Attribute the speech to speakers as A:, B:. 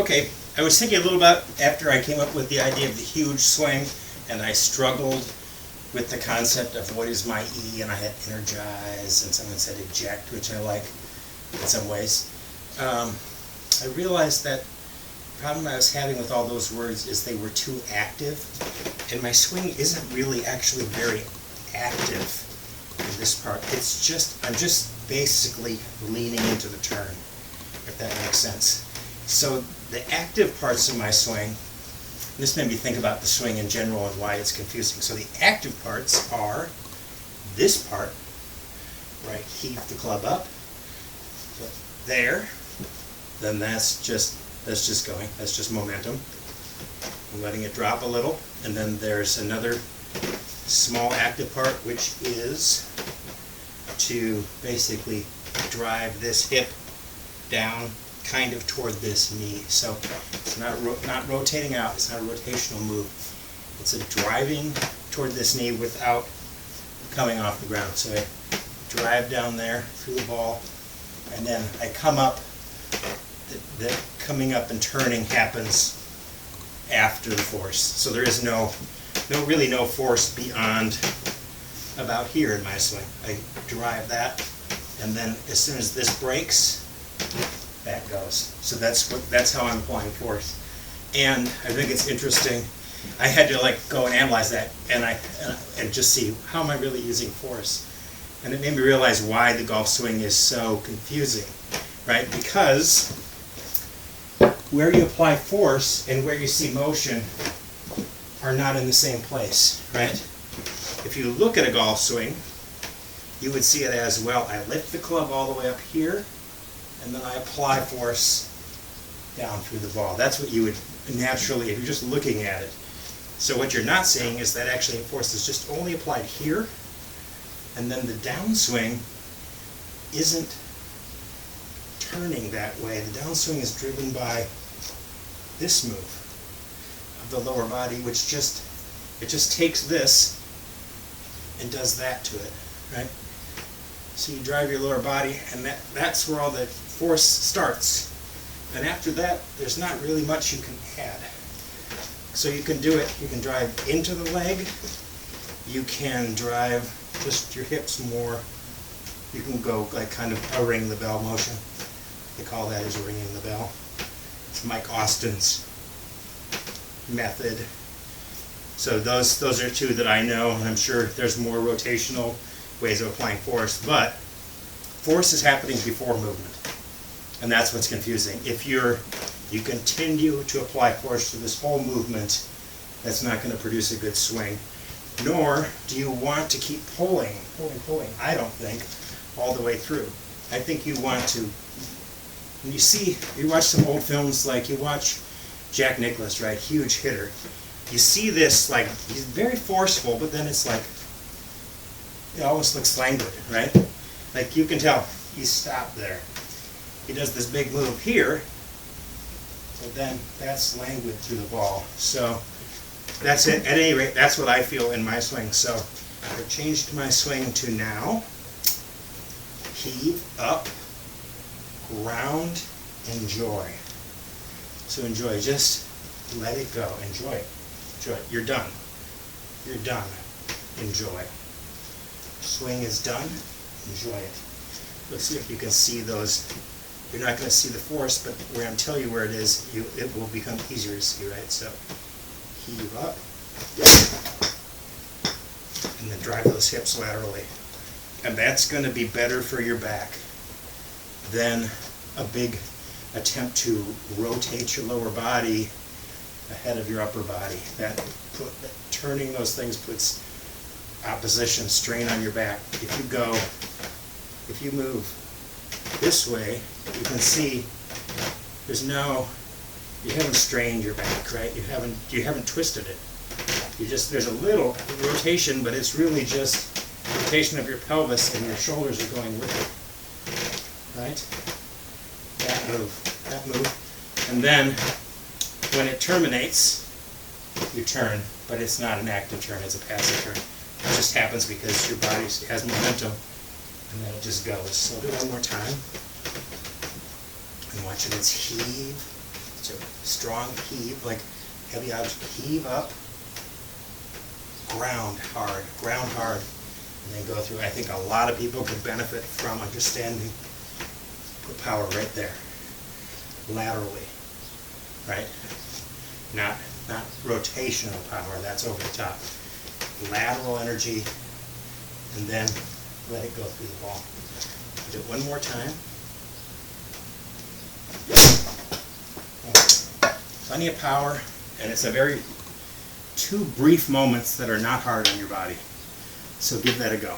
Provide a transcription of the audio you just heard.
A: Okay, I was thinking a little about after I came up with the idea of the huge swing, and I struggled with the concept of what is my E, and I had energize, and someone said eject, which I like in some ways. I realized that the problem I was having with all those words is they were too active, and my swing isn't really actually very active in this part. It's just, I'm just basically leaning into the turn, if that makes sense. So the active parts of my swing, this made me think about the swing in general and why it's confusing. So the active parts are this part, where I heave the club up, there, then that's just going, that's just momentum. I'm letting it drop a little, and then there's another small active part, which is to basically drive this hip down kind of toward this knee. So it's not rotating out, it's not a rotational move. It's a driving toward this knee without coming off the ground. So I drive down there through the ball, and then I come up. The coming up and turning happens after the force. So there is really no force beyond about here in my swing. I drive that, and then as soon as this breaks, that goes. So that's how I'm applying force. And I think it's interesting. I had to go and analyze that, and just see how am I really using force. And it made me realize why the golf swing is so confusing, right? Because where you apply force and where you see motion are not in the same place, right? If you look at a golf swing, you would see it as, well, I lift the club all the way up here, and then I apply force down through the ball. That's what you would naturally, if you're just looking at it. So what you're not seeing is that actually force is just only applied here, and then the downswing isn't turning that way. The downswing is driven by this move of the lower body, which it just takes this and does that to it, right? So you drive your lower body, and that's where all the force starts. And after that, there's not really much you can add. So you can do it, you can drive into the leg, you can drive just your hips more, you can go kind of a ring the bell motion. They call that as ringing the bell. It's Mike Austin's method. So those are two that I know, and I'm sure there's more rotational ways of applying force, but force is happening before movement, and that's what's confusing. If you continue to apply force to this whole movement, that's not going to produce a good swing. Nor do you want to keep pulling. I don't think all the way through. I think you want to. When you watch some old films, like you watch Jack Nicklaus, right? Huge hitter. You see this, he's very forceful, but then it's it almost looks languid, right? You can tell he's stopped there. He does this big move here, but then that's languid through the ball. So that's it. At any rate, that's what I feel in my swing. So I've changed my swing to now. Heave up. Ground, enjoy. So enjoy, just let it go, enjoy it. Enjoy it. You're done. You're done. Enjoy. Swing is done, enjoy it. Let's see if you can see those. You're not going to see the force, but where I'm telling you where it is, it will become easier to see, right? So heave up, and then drive those hips laterally. And that's going to be better for your back than a big attempt to rotate your lower body ahead of your upper body. Turning those things puts opposition, strain on your back. If you move this way, you can see you haven't strained your back, right? You haven't twisted it. There's a little rotation, but it's really just rotation of your pelvis, and your shoulders are going with it, right? That move. And then when it terminates, you turn, but it's not an active turn, it's a passive turn. It just happens because your body has momentum, and then it just goes. So I'll do it one more time. And watch it, it's heave to it. Strong heave, like heavy object, heave up, ground hard, and then go through. I think a lot of people could benefit from understanding, put power right there, laterally, right? Not rotational power, that's over the top. Lateral energy, and then let it go through the wall. Do it one more time. Plenty of power, and it's two brief moments that are not hard on your body. So give that a go.